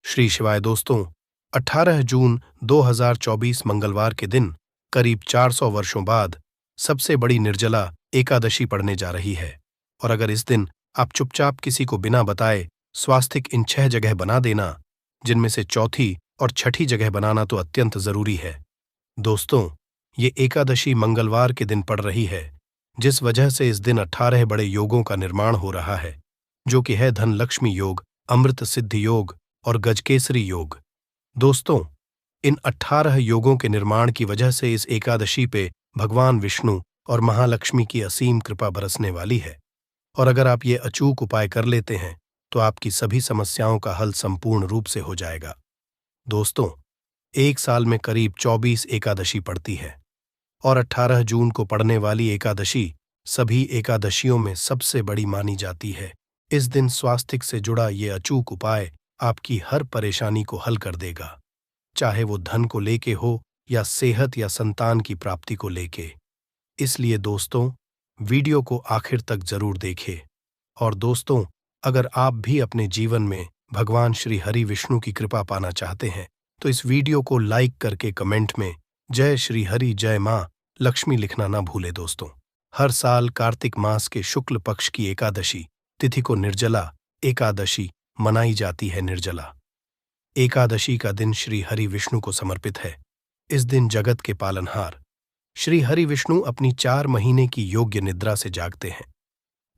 श्री शिवाय दोस्तों, 18 जून 2024 मंगलवार के दिन करीब 400 वर्षों बाद सबसे बड़ी निर्जला एकादशी पड़ने जा रही है। और अगर इस दिन आप चुपचाप किसी को बिना बताए स्वास्तिक इन 6 जगह बना देना, जिनमें से चौथी और छठी जगह बनाना तो अत्यंत जरूरी है। दोस्तों, ये एकादशी मंगलवार के दिन पड़ रही है, जिस वजह से इस दिन 18 बड़े योगों का निर्माण हो रहा है, जो कि है धन लक्ष्मी योग, अमृत सिद्धि योग और गजकेसरी योग। दोस्तों, इन 18 योगों के निर्माण की वजह से इस एकादशी पे भगवान विष्णु और महालक्ष्मी की असीम कृपा बरसने वाली है। और अगर आप ये अचूक उपाय कर लेते हैं तो आपकी सभी समस्याओं का हल संपूर्ण रूप से हो जाएगा। दोस्तों, एक साल में करीब 24 एकादशी पड़ती है और 18 जून को पड़ने वाली एकादशी सभी एकादशियों में सबसे बड़ी मानी जाती है। इस दिन स्वास्तिक से जुड़ा ये अचूक उपाय आपकी हर परेशानी को हल कर देगा, चाहे वो धन को लेके हो या सेहत या संतान की प्राप्ति को लेके। इसलिए दोस्तों, वीडियो को आखिर तक जरूर देखें। और दोस्तों, अगर आप भी अपने जीवन में भगवान श्री हरि विष्णु की कृपा पाना चाहते हैं तो इस वीडियो को लाइक करके कमेंट में जय श्री हरि जय मां लक्ष्मी लिखना ना भूले। दोस्तों, हर साल कार्तिक मास के शुक्ल पक्ष की एकादशी तिथि को निर्जला एकादशी मनाई जाती है। निर्जला एकादशी का दिन श्री हरि विष्णु को समर्पित है। इस दिन जगत के पालनहार श्री हरि विष्णु अपनी 4 महीने की योग्य निद्रा से जागते हैं।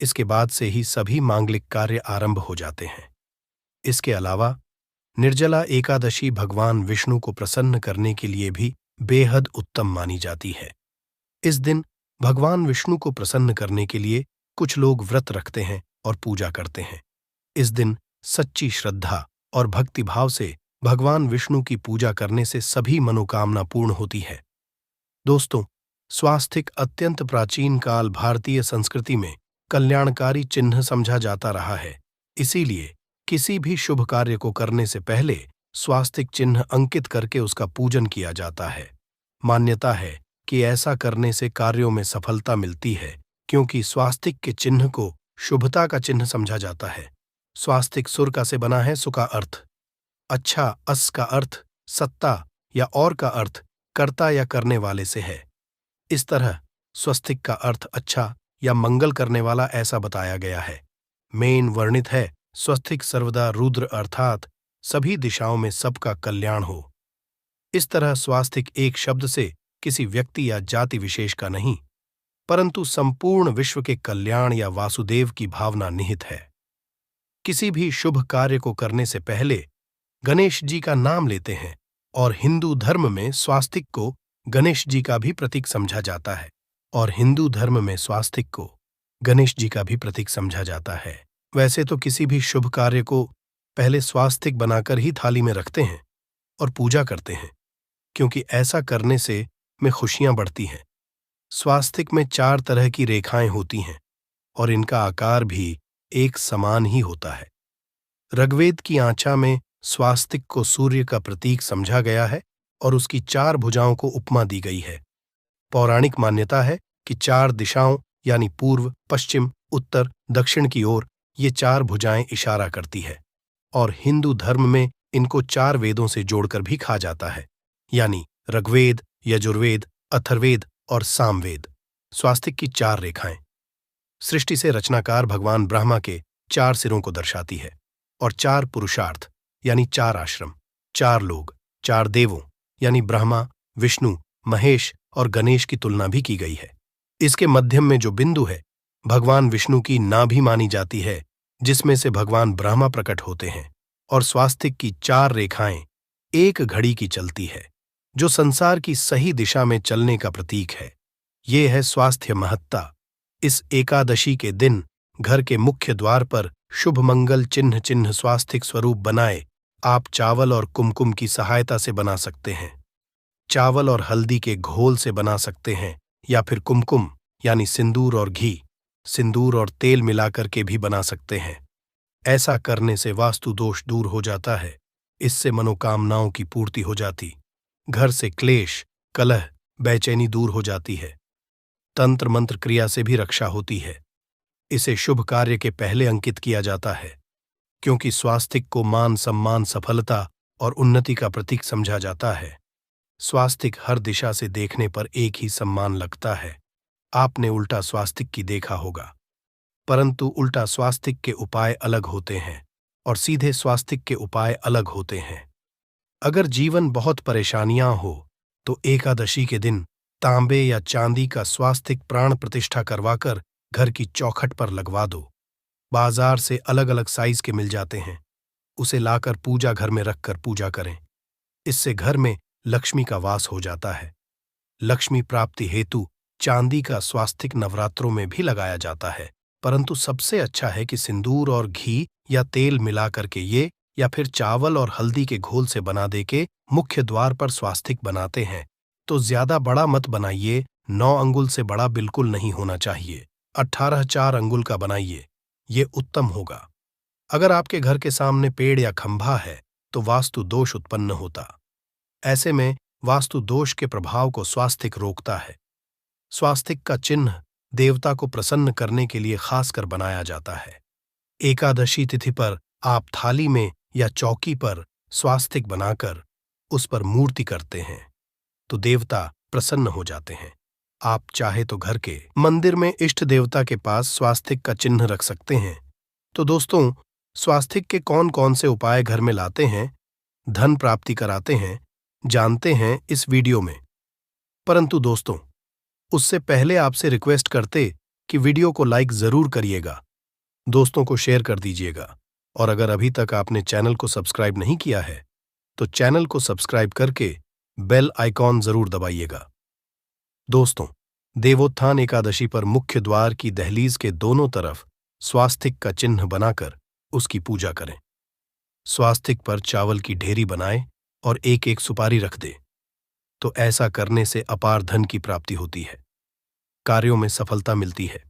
इसके बाद से ही सभी मांगलिक कार्य आरंभ हो जाते हैं। इसके अलावा निर्जला एकादशी भगवान विष्णु को प्रसन्न करने के लिए भी बेहद उत्तम मानी जाती है। इस दिन भगवान विष्णु को प्रसन्न करने के लिए कुछ लोग व्रत रखते हैं और पूजा करते हैं। इस दिन सच्ची श्रद्धा और भक्तिभाव से भगवान विष्णु की पूजा करने से सभी मनोकामना पूर्ण होती है। दोस्तों, स्वास्तिक अत्यंत प्राचीन काल भारतीय संस्कृति में कल्याणकारी चिन्ह समझा जाता रहा है। इसीलिए किसी भी शुभ कार्य को करने से पहले स्वास्तिक चिन्ह अंकित करके उसका पूजन किया जाता है। मान्यता है कि ऐसा करने से कार्यों में सफलता मिलती है, क्योंकि स्वास्तिक के चिन्ह को शुभता का चिन्ह समझा जाता है। स्वास्तिक सुर का से बना है, सु का अर्थ अच्छा, अस का अर्थ सत्ता या और का अर्थ कर्ता या करने वाले से है। इस तरह स्वस्तिक का अर्थ अच्छा या मंगल करने वाला ऐसा बताया गया है। मेन वर्णित है, स्वस्तिक सर्वदा रुद्र अर्थात सभी दिशाओं में सबका कल्याण हो। इस तरह स्वास्तिक एक शब्द से किसी व्यक्ति या जाति विशेष का नहीं, परंतु संपूर्ण विश्व के कल्याण या वासुदेव की भावना निहित है। किसी भी शुभ कार्य को करने से पहले गणेश जी का नाम लेते हैं और हिंदू धर्म में स्वास्तिक को गणेश जी का भी प्रतीक समझा जाता है। वैसे तो किसी भी शुभ कार्य को पहले स्वास्तिक बनाकर ही थाली में रखते हैं और पूजा करते हैं, क्योंकि ऐसा करने से में खुशियां बढ़ती हैं। स्वास्तिक में 4 तरह की रेखाएं होती हैं और इनका आकार भी एक समान ही होता है। ऋग्वेद की आंचा में स्वास्तिक को सूर्य का प्रतीक समझा गया है और उसकी 4 भुजाओं को उपमा दी गई है। पौराणिक मान्यता है कि 4 दिशाओं यानी पूर्व, पश्चिम, उत्तर, दक्षिण की ओर ये 4 भुजाएं इशारा करती है। और हिंदू धर्म में इनको 4 वेदों से जोड़कर भी कहा जाता है, यानी ऋग्वेद, यजुर्वेद, अथर्ववेद और सामवेद। स्वास्तिक की 4 रेखाएं सृष्टि से रचनाकार भगवान ब्रह्मा के 4 सिरों को दर्शाती है और 4 पुरुषार्थ यानी 4 आश्रम, 4 लोग, 4 देवों यानी ब्रह्मा, विष्णु, महेश और गणेश की तुलना भी की गई है। इसके मध्यम में जो बिंदु है भगवान विष्णु की नाभि मानी जाती है, जिसमें से भगवान ब्रह्मा प्रकट होते हैं। और स्वास्तिक की 4 रेखाएं एक घड़ी की चलती है, जो संसार की सही दिशा में चलने का प्रतीक है। ये है स्वास्थ्य महत्ता। इस एकादशी के दिन घर के मुख्य द्वार पर शुभ मंगल चिन्ह स्वास्तिक स्वरूप बनाए आप चावल और कुमकुम की सहायता से बना सकते हैं। चावल और हल्दी के घोल से बना सकते हैं, या फिर कुमकुम यानी सिंदूर और घी, सिंदूर और तेल मिलाकर के भी बना सकते हैं। ऐसा करने से वास्तु दोष दूर हो जाता है। इससे मनोकामनाओं की पूर्ति हो जाती, घर से क्लेश, कलह, बेचैनी दूर हो जाती है। तंत्र मंत्र क्रिया से भी रक्षा होती है। इसे शुभ कार्य के पहले अंकित किया जाता है। क्योंकि स्वास्तिक को मान सम्मान, सफलता और उन्नति का प्रतीक समझा जाता है। स्वास्तिक हर दिशा से देखने पर एक ही सम्मान लगता है। आपने उल्टा स्वास्तिक की देखा होगा, परंतु उल्टा स्वास्तिक के उपाय अलग होते हैं और सीधे स्वास्तिक के उपाय अलग होते हैं। अगर जीवन बहुत परेशानियां हो तो एकादशी के दिन तांबे या चांदी का स्वास्तिक प्राण प्रतिष्ठा करवाकर घर की चौखट पर लगवा दो। बाजार से अलग अलग साइज के मिल जाते हैं, उसे लाकर पूजा घर में रखकर पूजा करें। इससे घर में लक्ष्मी का वास हो जाता है। लक्ष्मी प्राप्ति हेतु चांदी का स्वास्तिक नवरात्रों में भी लगाया जाता है, परंतु सबसे अच्छा है कि सिंदूर और घी या तेल मिला करके ये या फिर चावल और हल्दी के घोल से बना दे के मुख्य द्वार पर स्वास्तिक बनाते हैं तो ज्यादा बड़ा मत बनाइए। 9 अंगुल से बड़ा बिल्कुल नहीं होना चाहिए। 18 4 अंगुल का बनाइए, ये उत्तम होगा। अगर आपके घर के सामने पेड़ या खंभा है तो वास्तु दोष उत्पन्न होता। ऐसे में वास्तु दोष के प्रभाव को स्वास्तिक रोकता है। स्वास्तिक का चिन्ह देवता को प्रसन्न करने के लिए खासकर बनाया जाता है। एकादशी तिथि पर आप थाली में या चौकी पर स्वास्तिक बनाकर उस पर मूर्ति करते हैं तो देवता प्रसन्न हो जाते हैं। आप चाहे तो घर के मंदिर में इष्ट देवता के पास स्वास्तिक का चिन्ह रख सकते हैं। तो दोस्तों, स्वास्तिक के कौन कौन से उपाय घर में लाते हैं, धन प्राप्ति कराते हैं, जानते हैं इस वीडियो में। परंतु दोस्तों, उससे पहले आपसे रिक्वेस्ट करते कि वीडियो को लाइक जरूर करिएगा, दोस्तों को शेयर कर दीजिएगा और अगर अभी तक आपने चैनल को सब्सक्राइब नहीं किया है तो चैनल को सब्सक्राइब करके बेल आइकॉन जरूर दबाइएगा। दोस्तों, देवोत्थान एकादशी पर मुख्य द्वार की दहलीज के दोनों तरफ स्वास्तिक का चिन्ह बनाकर उसकी पूजा करें। स्वास्तिक पर चावल की ढेरी बनाए और एक एक सुपारी रख दे तो ऐसा करने से अपार धन की प्राप्ति होती है, कार्यों में सफलता मिलती है।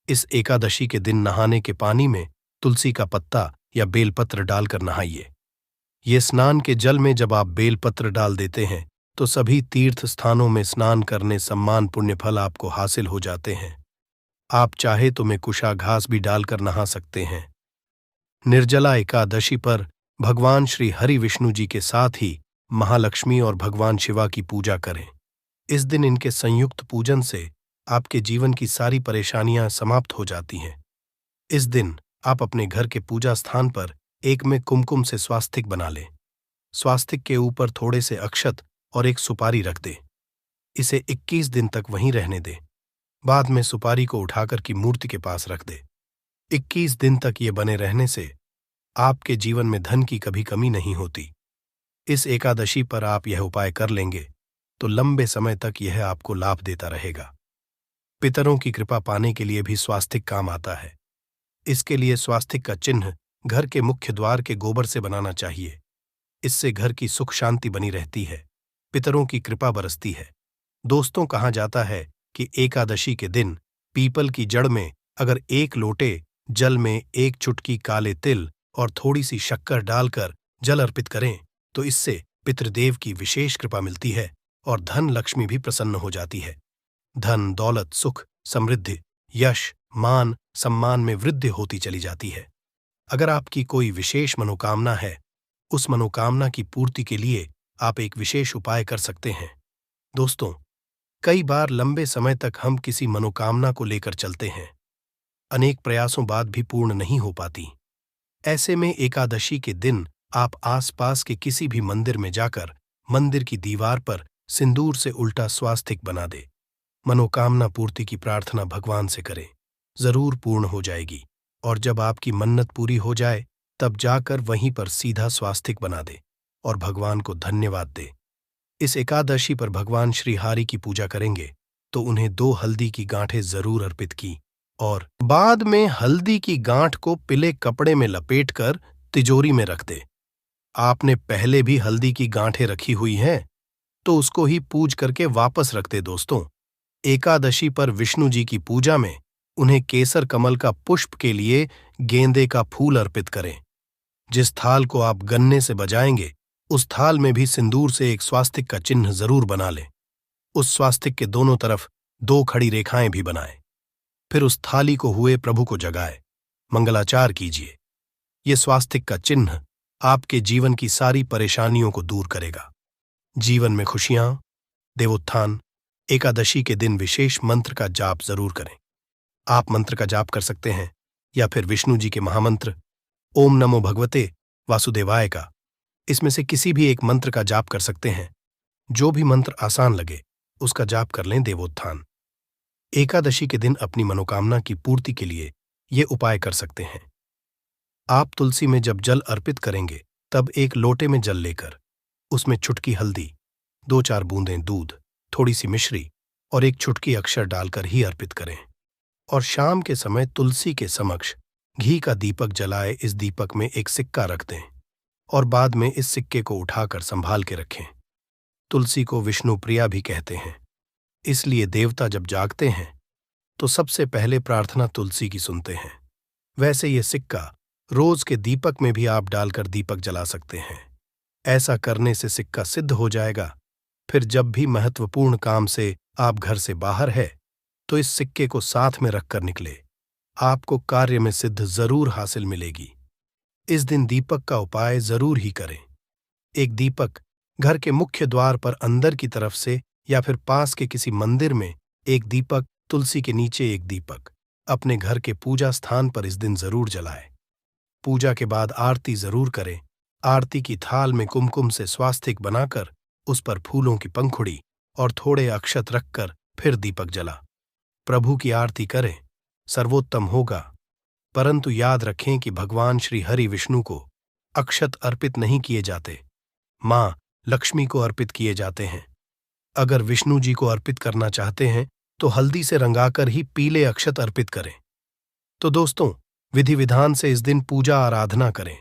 इस एकादशी के दिन नहाने के पानी में तुलसी का पत्ता या बेलपत्र डालकर नहाइए। ये स्नान के जल में जब आप बेलपत्र डाल देते हैं तो सभी तीर्थ स्थानों में स्नान करने सम्मान पुण्य फल आपको हासिल हो जाते हैं। आप चाहे तो में कुशा घास भी डालकर नहा सकते हैं। निर्जला एकादशी पर भगवान श्री हरि विष्णु जी के साथ ही महालक्ष्मी और भगवान शिवा की पूजा करें। इस दिन इनके संयुक्त पूजन से आपके जीवन की सारी परेशानियां समाप्त हो जाती हैं। इस दिन आप अपने घर के पूजा स्थान पर एक में कुमकुम से स्वास्तिक बना लें। स्वास्तिक के ऊपर थोड़े से अक्षत और एक सुपारी रख दें। इसे 21 दिन तक वहीं रहने दें। बाद में सुपारी को उठाकर की मूर्ति के पास रख दें। 21 दिन तक ये बने रहने से आपके जीवन में धन की कभी कमी नहीं होती। इस एकादशी पर आप यह उपाय कर लेंगे तो लंबे समय तक यह आपको लाभ देता रहेगा। पितरों की कृपा पाने के लिए भी स्वास्तिक काम आता है। इसके लिए स्वास्तिक का चिन्ह घर के मुख्य द्वार के गोबर से बनाना चाहिए। इससे घर की सुख शांति बनी रहती है, पितरों की कृपा बरसती है। दोस्तों, कहा जाता है कि एकादशी के दिन पीपल की जड़ में अगर 1 लोटे जल में 1 चुटकी काले तिल और थोड़ी सी शक्कर डालकर जल अर्पित करें तो इससे पितृदेव की विशेष कृपा मिलती है और धन लक्ष्मी भी प्रसन्न हो जाती है। धन, दौलत, सुख, समृद्धि, यश, मान, सम्मान में वृद्धि होती चली जाती है। अगर आपकी कोई विशेष मनोकामना है, उस मनोकामना की पूर्ति के लिए आप एक विशेष उपाय कर सकते हैं। दोस्तों, कई बार लंबे समय तक हम किसी मनोकामना को लेकर चलते हैं, अनेक प्रयासों बाद भी पूर्ण नहीं हो पाती। ऐसे में एकादशी के दिन आप आसपास के किसी भी मंदिर में जाकर मंदिर की दीवार पर सिंदूर से उल्टा स्वास्तिक बना दे। मनोकामना पूर्ति की प्रार्थना भगवान से करें, जरूर पूर्ण हो जाएगी। और जब आपकी मन्नत पूरी हो जाए तब जाकर वहीं पर सीधा स्वास्तिक बना दे और भगवान को धन्यवाद दे। इस एकादशी पर भगवान श्री हरि की पूजा करेंगे तो उन्हें 2 हल्दी की गांठें जरूर अर्पित की और बाद में हल्दी की गांठ को पीले कपड़े में लपेटकर तिजोरी में रख दे। आपने पहले भी हल्दी की गांठें रखी हुई हैं तो उसको ही पूज करके वापस रख दे। दोस्तों, एकादशी पर विष्णु जी की पूजा में उन्हें केसर कमल का पुष्प के लिए गेंदे का फूल अर्पित करें। जिस थाल को आप गन्ने से बजाएंगे उस थाल में भी सिंदूर से एक स्वास्तिक का चिन्ह जरूर बना लें। उस स्वास्तिक के दोनों तरफ 2 खड़ी रेखाएं भी बनाएं। फिर उस थाली को हुए प्रभु को जगाए, मंगलाचार कीजिए। ये स्वास्तिक का चिन्ह आपके जीवन की सारी परेशानियों को दूर करेगा। जीवन में खुशियां, देवोत्थान एकादशी के दिन विशेष मंत्र का जाप जरूर करें। आप मंत्र का जाप कर सकते हैं या फिर विष्णु जी के महामंत्र ओम नमो भगवते वासुदेवाय का, इसमें से किसी भी एक मंत्र का जाप कर सकते हैं। जो भी मंत्र आसान लगे उसका जाप कर लें। देवोत्थान एकादशी के दिन अपनी मनोकामना की पूर्ति के लिए ये उपाय कर सकते हैं। आप तुलसी में जब जल अर्पित करेंगे तब एक लोटे में जल लेकर उसमें चुटकी हल्दी, 2-4 बूंदें दूध, थोड़ी सी मिश्री और एक चुटकी अक्षर डालकर ही अर्पित करें। और शाम के समय तुलसी के समक्ष घी का दीपक जलाए इस दीपक में एक सिक्का रख दें और बाद में इस सिक्के को उठाकर संभाल के रखें। तुलसी को विष्णु प्रिया भी कहते हैं, इसलिए देवता जब जागते हैं तो सबसे पहले प्रार्थना तुलसी की सुनते हैं। वैसे ये सिक्का रोज के दीपक में भी आप डालकर दीपक जला सकते हैं। ऐसा करने से सिक्का सिद्ध हो जाएगा। फिर जब भी महत्वपूर्ण काम से आप घर से बाहर है तो इस सिक्के को साथ में रखकर निकले। आपको कार्य में सिद्ध जरूर हासिल मिलेगी। इस दिन दीपक का उपाय जरूर ही करें। एक दीपक घर के मुख्य द्वार पर अंदर की तरफ से या फिर पास के किसी मंदिर में एक दीपक, तुलसी के नीचे एक दीपक अपने घर के पूजा स्थान पर इस दिन जरूर जलाएं। पूजा के बाद आरती जरूर करें। आरती की थाल में कुमकुम से स्वास्तिक बनाकर उस पर फूलों की पंखुड़ी और थोड़े अक्षत रखकर फिर दीपक जला प्रभु की आरती करें, सर्वोत्तम होगा। परंतु याद रखें कि भगवान श्री हरि विष्णु को अक्षत अर्पित नहीं किए जाते, मां लक्ष्मी को अर्पित किए जाते हैं। अगर विष्णु जी को अर्पित करना चाहते हैं तो हल्दी से रंगाकर ही पीले अक्षत अर्पित करें। तो दोस्तों, विधि विधान से इस दिन पूजा आराधना करें,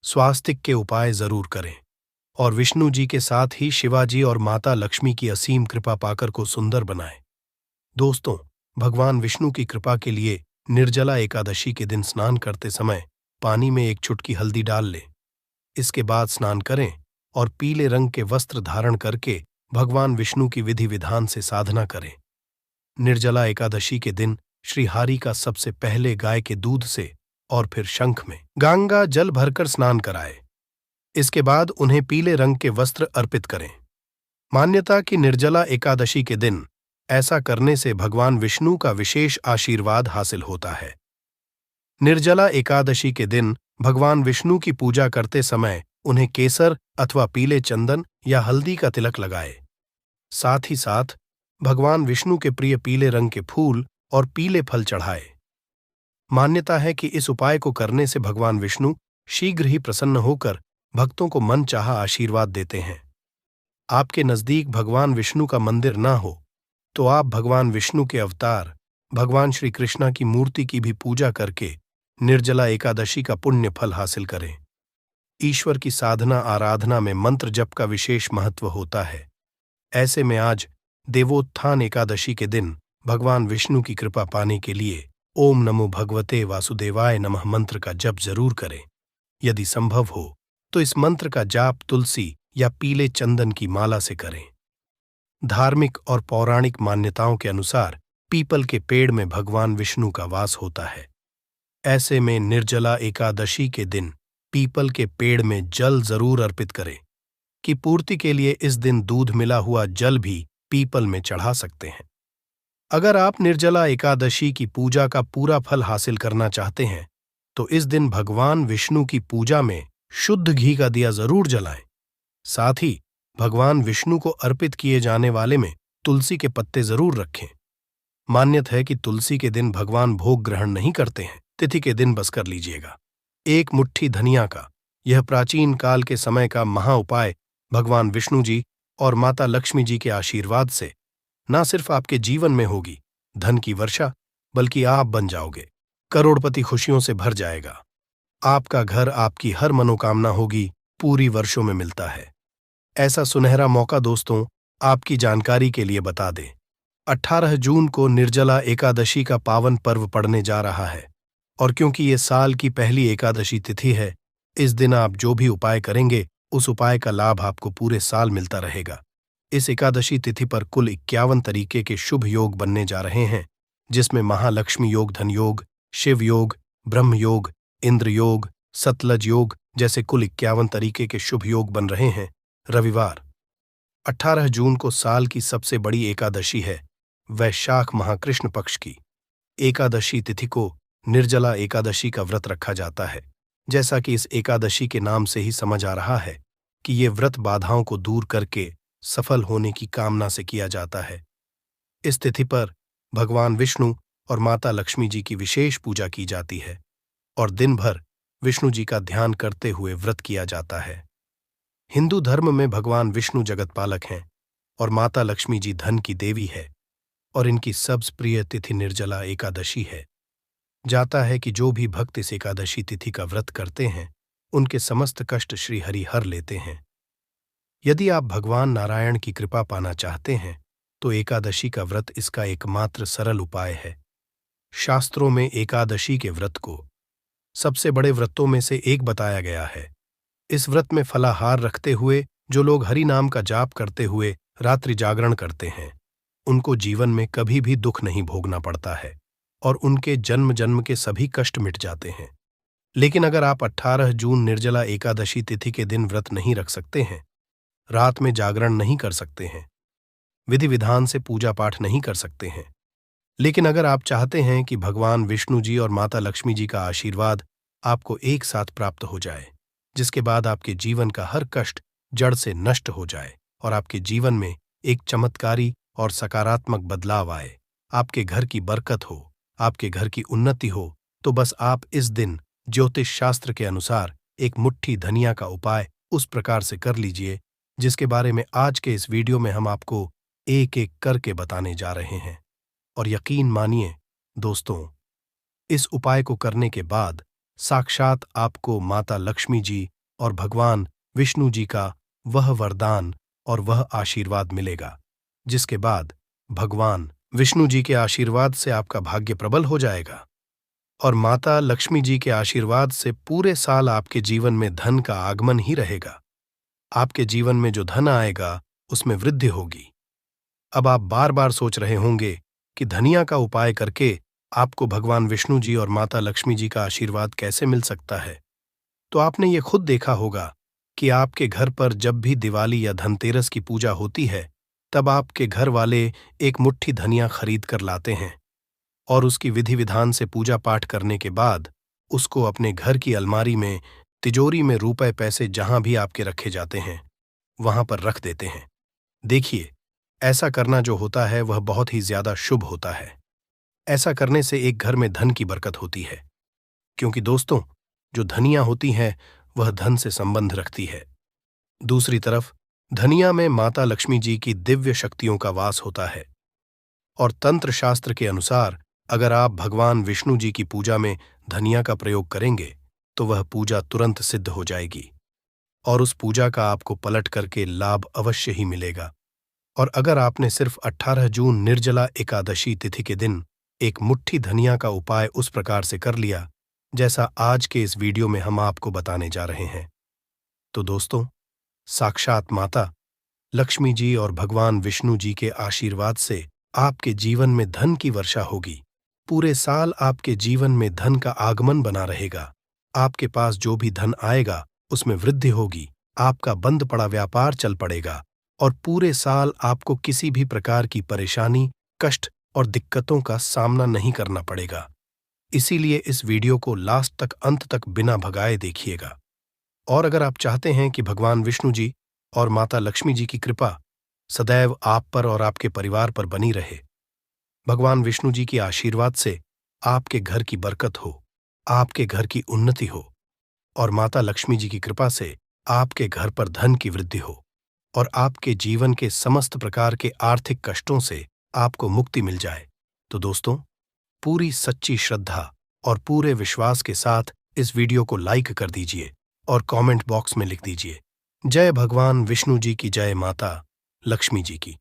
स्वास्तिक के उपाय जरूर करें और विष्णु जी के साथ ही शिवाजी और माता लक्ष्मी की असीम कृपा पाकर को सुंदर बनाएं। दोस्तों, भगवान विष्णु की कृपा के लिए निर्जला एकादशी के दिन स्नान करते समय पानी में एक चुटकी हल्दी डाल लें। इसके बाद स्नान करें और पीले रंग के वस्त्र धारण करके भगवान विष्णु की विधि विधान से साधना करें। निर्जला एकादशी के दिन श्री हरि का सबसे पहले गाय के दूध से और फिर शंख में गंगा जल भरकर स्नान कराएं। इसके बाद उन्हें पीले रंग के वस्त्र अर्पित करें। मान्यता कि निर्जला एकादशी के दिन ऐसा करने से भगवान विष्णु का विशेष आशीर्वाद हासिल होता है। निर्जला एकादशी के दिन भगवान विष्णु की पूजा करते समय उन्हें केसर अथवा पीले चंदन या हल्दी का तिलक लगाए। साथ ही साथ भगवान विष्णु के प्रिय पीले रंग के फूल और पीले फल चढ़ाए। मान्यता है कि इस उपाय को करने से भगवान विष्णु शीघ्र ही प्रसन्न होकर भक्तों को मनचाहा आशीर्वाद देते हैं। आपके नजदीक भगवान विष्णु का मंदिर ना हो तो आप भगवान विष्णु के अवतार भगवान श्री कृष्णा की मूर्ति की भी पूजा करके निर्जला एकादशी का पुण्य फल हासिल करें। ईश्वर की साधना आराधना में मंत्र जप का विशेष महत्व होता है। ऐसे में आज देवोत्थान एकादशी के दिन भगवान विष्णु की कृपा पाने के लिए ओम नमो भगवते वासुदेवाय नमः मंत्र का जप जरूर करें। यदि संभव हो तो इस मंत्र का जाप तुलसी या पीले चंदन की माला से करें। धार्मिक और पौराणिक मान्यताओं के अनुसार पीपल के पेड़ में भगवान विष्णु का वास होता है। ऐसे में निर्जला एकादशी के दिन पीपल के पेड़ में जल जरूर अर्पित करें। की पूर्ति के लिए इस दिन दूध मिला हुआ जल भी पीपल में चढ़ा सकते हैं। अगर आप निर्जला एकादशी की पूजा का पूरा फल हासिल करना चाहते हैं तो इस दिन भगवान विष्णु की पूजा में शुद्ध घी का दिया जरूर जलाएं। साथ ही भगवान विष्णु को अर्पित किए जाने वाले में तुलसी के पत्ते जरूर रखें। मान्यत है कि तुलसी के दिन भगवान भोग ग्रहण नहीं करते हैं, तिथि के दिन बस कर लीजिएगा। एक मुट्ठी धनिया का यह प्राचीन काल के समय का महा उपाय भगवान विष्णु जी और माता लक्ष्मी जी के आशीर्वाद से न सिर्फ आपके जीवन में होगी धन की वर्षा, बल्कि आप बन जाओगे करोड़पति, खुशियों से भर जाएगा। आपका घर, आपकी हर मनोकामना होगी पूरी वर्षों में मिलता है। ऐसा सुनहरा मौका दोस्तों आपकी जानकारी के लिए बता दें, 18 जून को निर्जला एकादशी का पावन पर्व पड़ने जा रहा है और क्योंकि ये साल की पहली एकादशी तिथि है, इस दिन आप जो भी उपाय करेंगे उस उपाय का लाभ आपको पूरे साल मिलता रहेगा। इस एकादशी तिथि पर कुल 51 तरीके के शुभ योग बनने जा रहे हैं, जिसमें महालक्ष्मी योग, धन योग, शिव योग, ब्रह्म योग, इंद्र योग, सतलज योग जैसे कुल 51 तरीके के शुभ योग बन रहे हैं। रविवार 18 जून को साल की सबसे बड़ी एकादशी है, वैशाख महाकृष्ण पक्ष की एकादशी तिथि को निर्जला एकादशी का व्रत रखा जाता है। जैसा कि इस एकादशी के नाम से ही समझ आ रहा है कि ये व्रत बाधाओं को दूर करके सफल होने की कामना से किया जाता है। इस तिथि पर भगवान विष्णु और माता लक्ष्मी जी की विशेष पूजा की जाती है और दिन भर विष्णु जी का ध्यान करते हुए व्रत किया जाता है। हिंदू धर्म में भगवान विष्णु जगतपालक हैं और माता लक्ष्मी जी धन की देवी है और इनकी सबसे प्रिय तिथि निर्जला एकादशी है। जाता है कि जो भी भक्त इस एकादशी तिथि का व्रत करते हैं उनके समस्त कष्ट श्री हरि हर लेते हैं। यदि आप भगवान नारायण की कृपा पाना चाहते हैं तो एकादशी का व्रत इसका एकमात्र सरल उपाय है। शास्त्रों में एकादशी के व्रत को सबसे बड़े व्रतों में से एक बताया गया है। इस व्रत में फलाहार रखते हुए जो लोग हरि नाम का जाप करते हुए रात्रि जागरण करते हैं उनको जीवन में कभी भी दुख नहीं भोगना पड़ता है और उनके जन्म जन्म के सभी कष्ट मिट जाते हैं। लेकिन अगर आप 18 जून निर्जला एकादशी तिथि के दिन व्रत नहीं रख सकते हैं, रात में जागरण नहीं कर सकते हैं, विधि विधान से पूजा पाठ नहीं कर सकते हैं, लेकिन अगर आप चाहते हैं कि भगवान विष्णु जी और माता लक्ष्मी जी का आशीर्वाद आपको एक साथ प्राप्त हो जाए, जिसके बाद आपके जीवन का हर कष्ट जड़ से नष्ट हो जाए और आपके जीवन में एक चमत्कारी और सकारात्मक बदलाव आए, आपके घर की बरकत हो, आपके घर की उन्नति हो, तो बस आप इस दिन ज्योतिष शास्त्र के अनुसार एक मुट्ठी धनिया का उपाय उस प्रकार से कर लीजिए जिसके बारे में आज के इस वीडियो में हम आपको एक एक करके बताने जा रहे हैं। और यकीन मानिए दोस्तों, इस उपाय को करने के बाद साक्षात आपको माता लक्ष्मी जी और भगवान विष्णु जी का वह वरदान और वह आशीर्वाद मिलेगा, जिसके बाद भगवान विष्णु जी के आशीर्वाद से आपका भाग्य प्रबल हो जाएगा और माता लक्ष्मी जी के आशीर्वाद से पूरे साल आपके जीवन में धन का आगमन ही रहेगा। आपके जीवन में जो धन आएगा उसमें वृद्धि होगी। अब आप बार बार सोच रहे होंगे कि धनिया का उपाय करके आपको भगवान विष्णु जी और माता लक्ष्मी जी का आशीर्वाद कैसे मिल सकता है। तो आपने ये खुद देखा होगा कि आपके घर पर जब भी दिवाली या धनतेरस की पूजा होती है तब आपके घर वाले एक मुट्ठी धनिया खरीद कर लाते हैं और उसकी विधि विधान से पूजा पाठ करने के बाद उसको अपने घर की अलमारी में, तिजोरी में रुपए पैसे जहां भी आपके रखे जाते हैं वहां पर रख देते हैं। देखिए, ऐसा करना जो होता है वह बहुत ही ज्यादा शुभ होता है। ऐसा करने से एक घर में धन की बरकत होती है, क्योंकि दोस्तों जो धनिया होती है वह धन से संबंध रखती है। दूसरी तरफ धनिया में माता लक्ष्मी जी की दिव्य शक्तियों का वास होता है और तंत्र शास्त्र के अनुसार अगर आप भगवान विष्णु जी की पूजा में धनिया का प्रयोग करेंगे तो वह पूजा तुरंत सिद्ध हो जाएगी और उस पूजा का आपको पलट करके लाभ अवश्य ही मिलेगा। और अगर आपने सिर्फ 18 जून निर्जला एकादशी तिथि के दिन एक मुट्ठी धनिया का उपाय उस प्रकार से कर लिया जैसा आज के इस वीडियो में हम आपको बताने जा रहे हैं, तो दोस्तों साक्षात माता लक्ष्मी जी और भगवान विष्णु जी के आशीर्वाद से आपके जीवन में धन की वर्षा होगी। पूरे साल आपके जीवन में धन का आगमन बना रहेगा। आपके पास जो भी धन आएगा उसमें वृद्धि होगी, आपका बंद पड़ा व्यापार चल पड़ेगा और पूरे साल आपको किसी भी प्रकार की परेशानी, कष्ट और दिक्कतों का सामना नहीं करना पड़ेगा। इसीलिए इस वीडियो को लास्ट तक, अंत तक बिना भगाए देखिएगा। और अगर आप चाहते हैं कि भगवान विष्णु जी और माता लक्ष्मी जी की कृपा सदैव आप पर और आपके परिवार पर बनी रहे, भगवान विष्णु जी की आशीर्वाद से आपके घर की बरकत हो, आपके घर की उन्नति हो और माता लक्ष्मी जी की कृपा से आपके घर पर धन की वृद्धि हो और आपके जीवन के समस्त प्रकार के आर्थिक कष्टों से आपको मुक्ति मिल जाए, तो दोस्तों पूरी सच्ची श्रद्धा और पूरे विश्वास के साथ इस वीडियो को लाइक कर दीजिए और कमेंट बॉक्स में लिख दीजिए जय भगवान विष्णु जी की, जय माता लक्ष्मी जी की।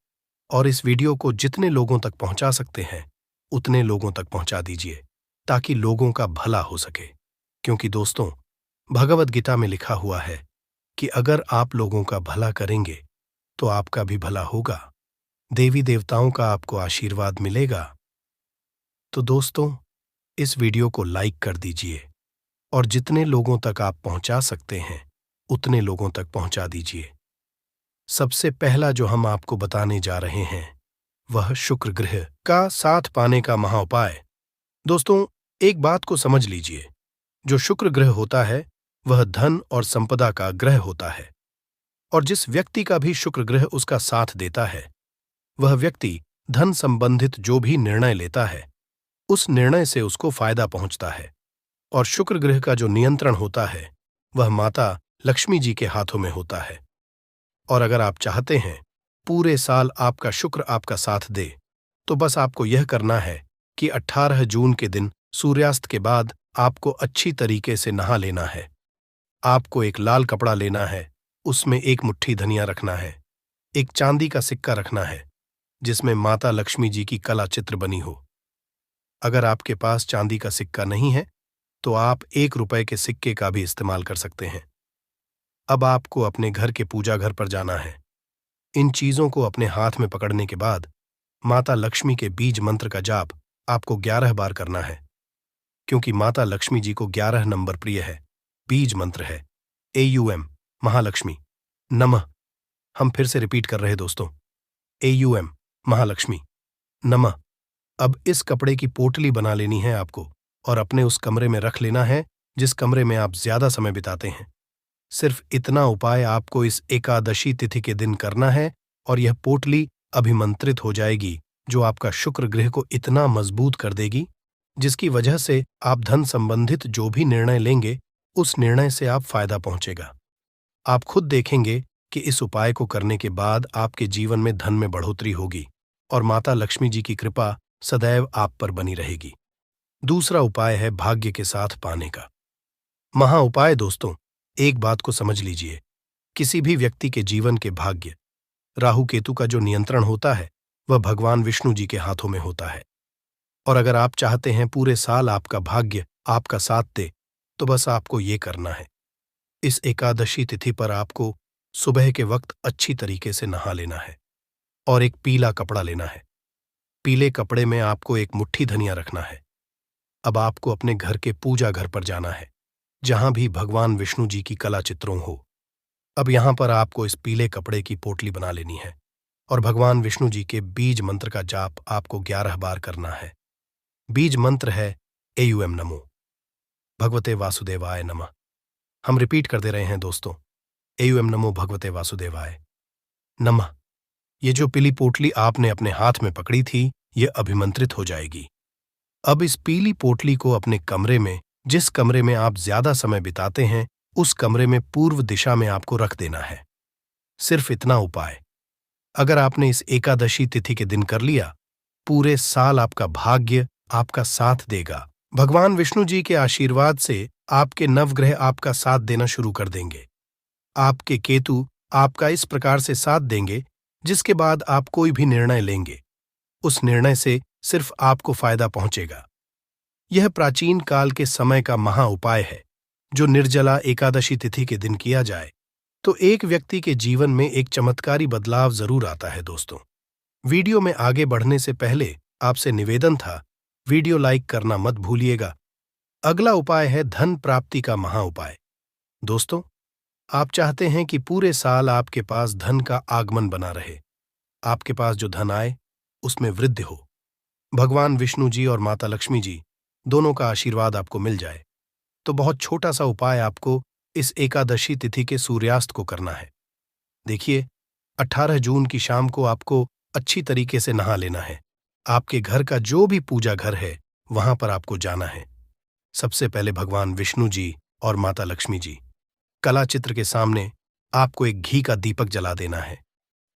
और इस वीडियो को जितने लोगों तक पहुंचा सकते हैं उतने लोगों तक पहुंचा दीजिए ताकि लोगों का भला हो सके, क्योंकि दोस्तों भगवद गीता में लिखा हुआ है कि अगर आप लोगों का भला करेंगे तो आपका भी भला होगा, देवी देवताओं का आपको आशीर्वाद मिलेगा। तो दोस्तों इस वीडियो को लाइक कर दीजिए और जितने लोगों तक आप पहुंचा सकते हैं उतने लोगों तक पहुंचा दीजिए। सबसे पहला जो हम आपको बताने जा रहे हैं वह शुक्र ग्रह का साथ पाने का महाउपाय। दोस्तों, एक बात को समझ लीजिए, जो शुक्र ग्रह होता है वह धन और संपदा का ग्रह होता है, और जिस व्यक्ति का भी शुक्र ग्रह उसका साथ देता है वह व्यक्ति धन संबंधित जो भी निर्णय लेता है उस निर्णय से उसको फायदा पहुंचता है। और शुक्र ग्रह का जो नियंत्रण होता है वह माता लक्ष्मी जी के हाथों में होता है। और अगर आप चाहते हैं पूरे साल आपका शुक्र आपका साथ दे तो बस आपको यह करना है कि 18 जून के दिन सूर्यास्त के बाद आपको अच्छी तरीके से नहा लेना है। आपको एक लाल कपड़ा लेना है, उसमें एक मुट्ठी धनिया रखना है, एक चांदी का सिक्का रखना है जिसमें माता लक्ष्मी जी की कला चित्र बनी हो। अगर आपके पास चांदी का सिक्का नहीं है तो आप 1 रुपए के सिक्के का भी इस्तेमाल कर सकते हैं। अब आपको अपने घर के पूजा घर पर जाना है। इन चीजों को अपने हाथ में पकड़ने के बाद माता लक्ष्मी के बीज मंत्र का जाप आपको 11 बार करना है, क्योंकि माता लक्ष्मी जी को 11 नंबर प्रिय है। बीज मंत्र है AUM महालक्ष्मी नमः। हम फिर से रिपीट कर रहे दोस्तों, AUM महालक्ष्मी नमः। अब इस कपड़े की पोटली बना लेनी है आपको और अपने उस कमरे में रख लेना है जिस कमरे में आप ज्यादा समय बिताते हैं। सिर्फ इतना उपाय आपको इस एकादशी तिथि के दिन करना है और यह पोटली अभिमंत्रित हो जाएगी, जो आपका शुक्र ग्रह को इतना मजबूत कर देगी जिसकी वजह से आप धन संबंधित जो भी निर्णय लेंगे उस निर्णय से आप फायदा पहुंचेगा। आप खुद देखेंगे कि इस उपाय को करने के बाद आपके जीवन में धन में बढ़ोतरी होगी और माता लक्ष्मी जी की कृपा सदैव आप पर बनी रहेगी। दूसरा उपाय है भाग्य के साथ पाने का महा उपाय। दोस्तों, एक बात को समझ लीजिए, किसी भी व्यक्ति के जीवन के भाग्य, राहु केतु का जो नियंत्रण होता है वह भगवान विष्णु जी के हाथों में होता है। और अगर आप चाहते हैं पूरे साल आपका भाग्य आपका साथ दे तो बस आपको ये करना है, इस एकादशी तिथि पर आपको सुबह के वक्त अच्छी तरीके से नहा लेना है और एक पीला कपड़ा लेना है। पीले कपड़े में आपको एक मुट्ठी धनिया रखना है। अब आपको अपने घर के पूजा घर पर जाना है जहां भी भगवान विष्णु जी की कला चित्रों हो। अब यहां पर आपको इस पीले कपड़े की पोटली बना लेनी है और भगवान विष्णु जी के बीज मंत्र का जाप आपको 11 बार करना है। बीज मंत्र है AUM नमो भगवते वासुदेवाय नमः। हम रिपीट कर दे रहे हैं दोस्तों, AUM नमो भगवते वासुदेवाय नमः। ये जो पीली पोटली आपने अपने हाथ में पकड़ी थी ये अभिमंत्रित हो जाएगी। अब इस पीली पोटली को अपने कमरे में, जिस कमरे में आप ज्यादा समय बिताते हैं उस कमरे में पूर्व दिशा में आपको रख देना है। सिर्फ इतना उपाय अगर आपने इस एकादशी तिथि के दिन कर लिया, पूरे साल आपका भाग्य आपका साथ देगा। भगवान विष्णु जी के आशीर्वाद से आपके नवग्रह आपका साथ देना शुरू कर देंगे। आपके केतु आपका इस प्रकार से साथ देंगे जिसके बाद आप कोई भी निर्णय लेंगे उस निर्णय से सिर्फ आपको फायदा पहुंचेगा। यह प्राचीन काल के समय का महा उपाय है जो निर्जला एकादशी तिथि के दिन किया जाए तो एक व्यक्ति के जीवन में एक चमत्कारी बदलाव जरूर आता है। दोस्तों, वीडियो में आगे बढ़ने से पहले आपसे निवेदन था, वीडियो लाइक करना मत भूलिएगा। अगला उपाय है धन प्राप्ति का महा उपाय। दोस्तों, आप चाहते हैं कि पूरे साल आपके पास धन का आगमन बना रहे, आपके पास जो धन आए उसमें वृद्धि हो, भगवान विष्णु जी और माता लक्ष्मी जी दोनों का आशीर्वाद आपको मिल जाए, तो बहुत छोटा सा उपाय आपको इस एकादशी तिथि के सूर्यास्त को करना है। देखिए, 18 जून की शाम को आपको अच्छी तरीके से नहा लेना है। आपके घर का जो भी पूजा घर है वहां पर आपको जाना है। सबसे पहले भगवान विष्णु जी और माता लक्ष्मी जी कला चित्र के सामने आपको एक घी का दीपक जला देना है।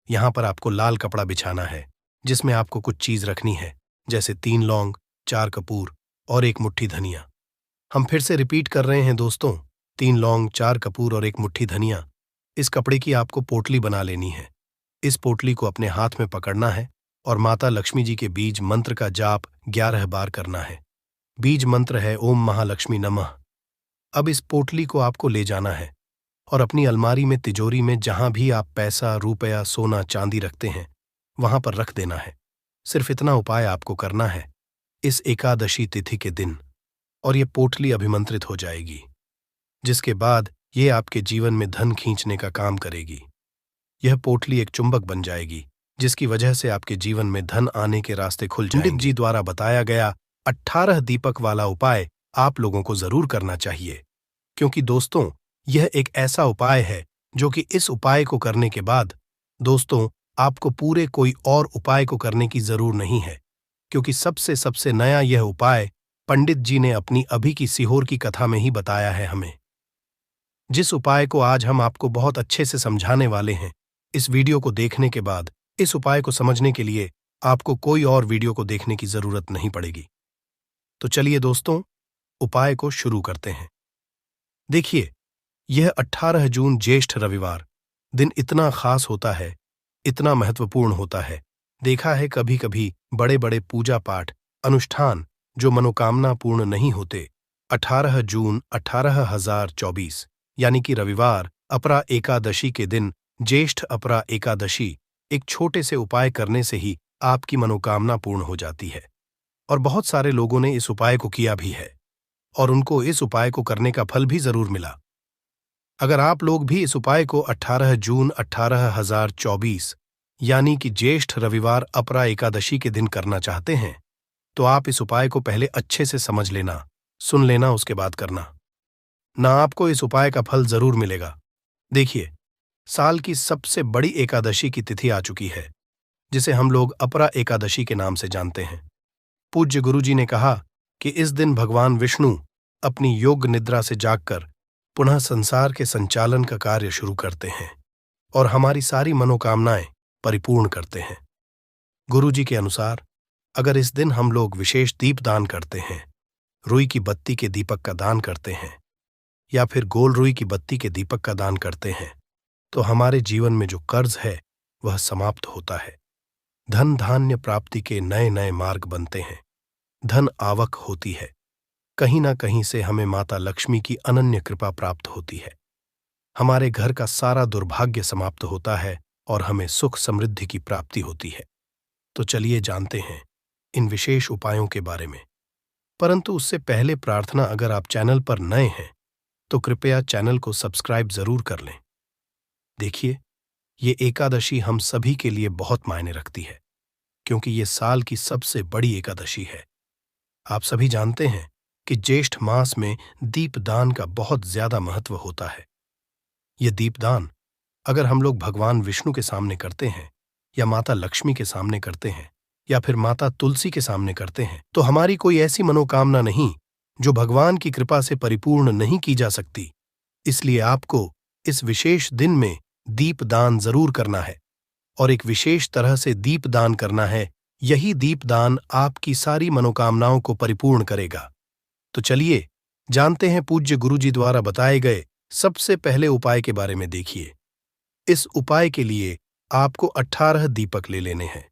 यहां पर आपको लाल कपड़ा बिछाना है जिसमें आपको कुछ चीज रखनी है, जैसे 3 लौंग, 4 कपूर और एक मुट्ठी धनिया। हम फिर से रिपीट कर रहे हैं दोस्तों, 3 लौंग, 4 कपूर और एक मुट्ठी धनिया। इस कपड़े की आपको पोटली बना लेनी है। इस पोटली को अपने हाथ में पकड़ना है और माता लक्ष्मी जी के बीज मंत्र का जाप 11 बार करना है। बीज मंत्र है ओम महालक्ष्मी नमः। अब इस पोटली को आपको ले जाना है और अपनी अलमारी में, तिजोरी में, जहां भी आप पैसा, रुपया, सोना, चांदी रखते हैं वहां पर रख देना है। सिर्फ इतना उपाय आपको करना है इस एकादशी तिथि के दिन और ये पोटली अभिमंत्रित हो जाएगी, जिसके बाद ये आपके जीवन में धन खींचने का काम करेगी। यह पोटली एक चुंबक बन जाएगी, जिसकी वजह से आपके जीवन में धन आने के रास्ते खुल जाएंगे। पंडित जी द्वारा बताया गया 18 दीपक वाला उपाय आप लोगों को जरूर करना चाहिए, क्योंकि दोस्तों यह एक ऐसा उपाय है जो कि इस उपाय को करने के बाद दोस्तों आपको पूरे कोई और उपाय को करने की जरूर नहीं है, क्योंकि सबसे नया यह उपाय पंडित जी ने अपनी अभी की सीहोर की कथा में ही बताया है हमें। जिस उपाय को आज हम आपको बहुत अच्छे से समझाने वाले हैं, इस वीडियो को देखने के बाद इस उपाय को समझने के लिए आपको कोई और वीडियो को देखने की जरूरत नहीं पड़ेगी। तो चलिए दोस्तों, उपाय को शुरू करते हैं। देखिए, यह 18 जून ज्येष्ठ रविवार दिन इतना खास होता है, इतना महत्वपूर्ण होता है। देखा है कभी कभी बड़े बड़े पूजा पाठ अनुष्ठान जो मनोकामना पूर्ण नहीं होते। 18 जून 18,024 यानी कि रविवार अपरा एकादशी के दिन, ज्येष्ठ अपरा एकादशी, एक छोटे से उपाय करने से ही आपकी मनोकामना पूर्ण हो जाती है। और बहुत सारे लोगों ने इस उपाय को किया भी है और उनको इस उपाय को करने का फल भी जरूर मिला। अगर आप लोग भी इस उपाय को 18 जून 18,024 यानी कि ज्येष्ठ रविवार अपरा एकादशी के दिन करना चाहते हैं, तो आप इस उपाय को पहले अच्छे से समझ लेना, सुन लेना, उसके बाद करना ना, आपको इस उपाय का फल जरूर मिलेगा। देखिए, साल की सबसे बड़ी एकादशी की तिथि आ चुकी है, जिसे हम लोग अपरा एकादशी के नाम से जानते हैं। पूज्य गुरुजी ने कहा कि इस दिन भगवान विष्णु अपनी योग निद्रा से जागकर पुनः संसार के संचालन का कार्य शुरू करते हैं और हमारी सारी मनोकामनाएं परिपूर्ण करते हैं। गुरुजी के अनुसार अगर इस दिन हम लोग विशेष दीप दान करते हैं, रुई की बत्ती के दीपक का दान करते हैं या फिर गोल रुई की बत्ती के दीपक का दान करते हैं, तो हमारे जीवन में जो कर्ज है वह समाप्त होता है। धन धान्य प्राप्ति के नए नए मार्ग बनते हैं, धन आवक होती है, कहीं ना कहीं से हमें माता लक्ष्मी की अनन्य कृपा प्राप्त होती है, हमारे घर का सारा दुर्भाग्य समाप्त होता है और हमें सुख समृद्धि की प्राप्ति होती है। तो चलिए जानते हैं इन विशेष उपायों के बारे में। परंतु उससे पहले प्रार्थना, अगर आप चैनल पर नए हैं तो कृपया चैनल को सब्सक्राइब जरूर कर लें। देखिए, ये एकादशी हम सभी के लिए बहुत मायने रखती है, क्योंकि ये साल की सबसे बड़ी एकादशी है। आप सभी जानते हैं कि ज्येष्ठ मास में दीपदान का बहुत ज्यादा महत्व होता है। यह दीपदान अगर हम लोग भगवान विष्णु के सामने करते हैं या माता लक्ष्मी के सामने करते हैं या फिर माता तुलसी के सामने करते हैं, तो हमारी कोई ऐसी मनोकामना नहीं जो भगवान की कृपा से परिपूर्ण नहीं की जा सकती। इसलिए आपको इस विशेष दिन में दीपदान जरूर करना है और एक विशेष तरह से दीपदान करना है। यही दीपदान आपकी सारी मनोकामनाओं को परिपूर्ण करेगा। तो चलिए जानते हैं पूज्य गुरुजी द्वारा बताए गए सबसे पहले उपाय के बारे में। देखिए, इस उपाय के लिए आपको 18 दीपक ले लेने हैं।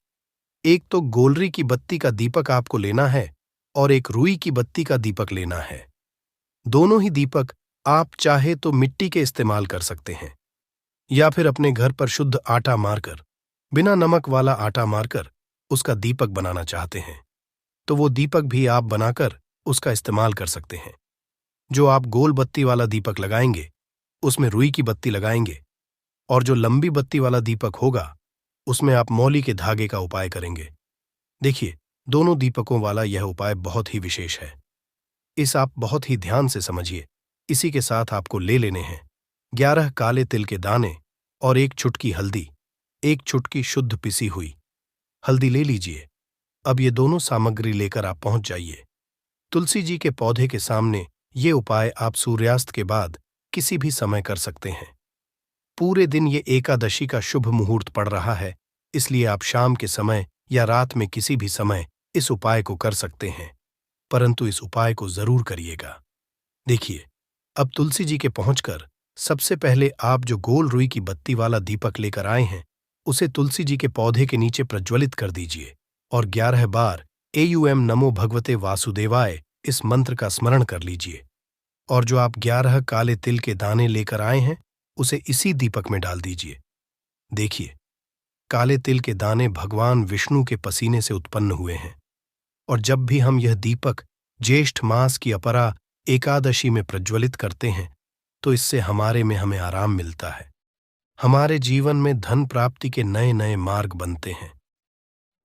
एक तो गोलरी की बत्ती का दीपक आपको लेना है और एक रुई की बत्ती का दीपक लेना है। दोनों ही दीपक आप चाहे तो मिट्टी के इस्तेमाल कर सकते हैं या फिर अपने घर पर शुद्ध आटा मारकर, बिना नमक वाला आटा मारकर उसका दीपक बनाना चाहते हैं, तो वो दीपक भी आप बनाकर उसका इस्तेमाल कर सकते हैं। जो आप गोल बत्ती वाला दीपक लगाएंगे उसमें रुई की बत्ती लगाएंगे और जो लंबी बत्ती वाला दीपक होगा उसमें आप मौली के धागे का उपाय करेंगे। देखिए, दोनों दीपकों वाला यह उपाय बहुत ही विशेष है। इस आप बहुत ही ध्यान से समझिए। इसी के साथ आपको ले लेने हैं 11 काले तिल के दाने और 1 चुटकी हल्दी, 1 चुटकी शुद्ध पिसी हुई हल्दी ले लीजिए। अब ये दोनों सामग्री लेकर आप पहुंच जाइए तुलसी जी के पौधे के सामने। ये उपाय आप सूर्यास्त के बाद किसी भी समय कर सकते हैं। पूरे दिन ये एकादशी का शुभ मुहूर्त पड़ रहा है, इसलिए आप शाम के समय या रात में किसी भी समय इस उपाय को कर सकते हैं, परंतु इस उपाय को जरूर करिएगा। देखिए, अब तुलसी जी के पहुंचकर सबसे पहले आप जो गोल रुई की बत्ती वाला दीपक लेकर आए हैं उसे तुलसी जी के पौधे के नीचे प्रज्वलित कर दीजिए और 11 बार एयूएम नमो भगवते वासुदेवाय इस मंत्र का स्मरण कर लीजिए। और जो आप 11 काले तिल के दाने लेकर आए हैं उसे इसी दीपक में डाल दीजिए। देखिए, काले तिल के दाने भगवान विष्णु के पसीने से उत्पन्न हुए हैं और जब भी हम यह दीपक ज्येष्ठ मास की अपरा एकादशी में प्रज्वलित करते हैं तो इससे हमें आराम मिलता है। हमारे जीवन में धन प्राप्ति के नए नए मार्ग बनते हैं।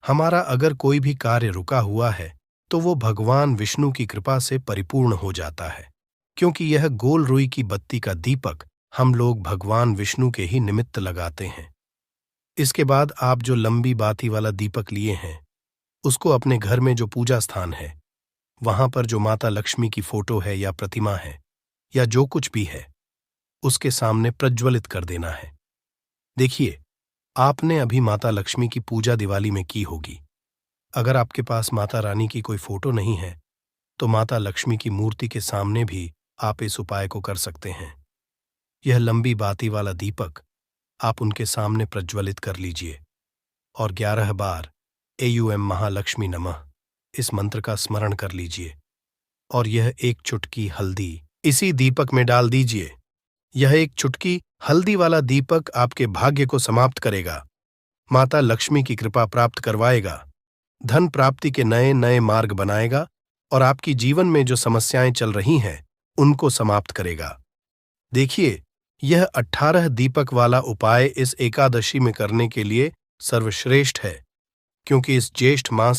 हमारा अगर कोई भी कार्य रुका हुआ है तो वो भगवान विष्णु की कृपा से परिपूर्ण हो जाता है, क्योंकि यह गोल रुई की बत्ती का दीपक हम लोग भगवान विष्णु के ही निमित्त लगाते हैं। इसके बाद आप जो लंबी बाती वाला दीपक लिए हैं उसको अपने घर में जो पूजा स्थान है वहां पर जो माता लक्ष्मी की फोटो है या प्रतिमा है या जो कुछ भी है उसके सामने प्रज्वलित कर देना है। देखिए, आपने अभी माता लक्ष्मी की पूजा दिवाली में की होगी। अगर आपके पास माता रानी की कोई फोटो नहीं है तो माता लक्ष्मी की मूर्ति के सामने भी आप इस उपाय को कर सकते हैं। यह लंबी बाती वाला दीपक आप उनके सामने प्रज्वलित कर लीजिए और 11 बार एयूएम महालक्ष्मी नमः इस मंत्र का स्मरण कर लीजिए और यह एक चुटकी हल्दी इसी दीपक में डाल दीजिए। यह एक चुटकी हल्दी वाला दीपक आपके भाग्य को समाप्त करेगा, माता लक्ष्मी की कृपा प्राप्त करवाएगा, धन प्राप्ति के नए नए मार्ग बनाएगा और आपकी जीवन में जो समस्याएं चल रही हैं उनको समाप्त करेगा। देखिए, यह 18 दीपक वाला उपाय इस एकादशी में करने के लिए सर्वश्रेष्ठ है, क्योंकि इस ज्येष्ठ मास